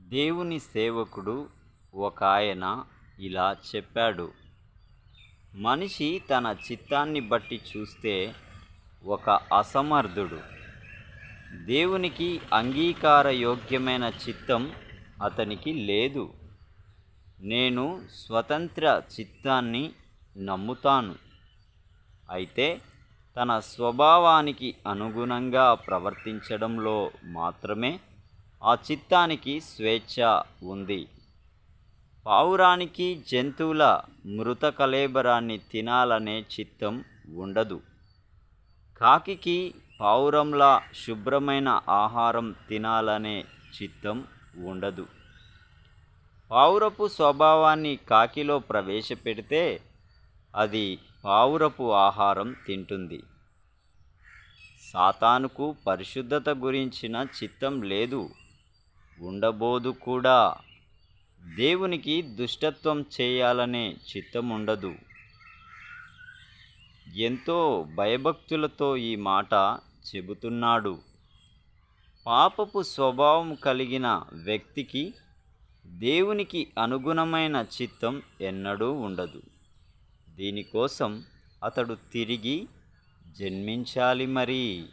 దేవుని సేవకుడు ఒకాయన ఇలా చెప్పాడు. మనిషి తన చిత్తాన్ని బట్టి చూస్తే ఒక అసమర్థుడు. దేవునికి అంగీకారయోగ్యమైన చిత్తం అతనికి లేదు. నేను స్వతంత్ర చిత్తాన్ని నమ్ముతాను. అయితే తన స్వభావానికి అనుగుణంగా ప్రవర్తించడంలో మాత్రమే ఆ చిత్తానికి స్వేచ్ఛ ఉంది. పావురానికి జంతువుల మృత కళేబరాన్ని తినాలనే చిత్తం ఉండదు. కాకికి పావురంలా శుభ్రమైన ఆహారం తినాలనే చిత్తం ఉండదు. పావురపు స్వభావాన్ని కాకిలో ప్రవేశపెడితే అది పావురపు ఆహారం తింటుంది. సాతానుకు పరిశుద్ధత గురించిన చిత్తం లేదు, ఉండబోదు కూడా. దేవునికి దుష్టత్వం చేయాలనే చిత్తం ఉండదు. ఎంతో భయభక్తులతో ఈ మాట చెబుతున్నాడు. పాపపు స్వభావం కలిగిన వ్యక్తికి దేవునికి అనుగుణమైన చిత్తం ఎన్నడూ ఉండదు. దీనికోసం అతడు తిరిగి జన్మించాలి మరి.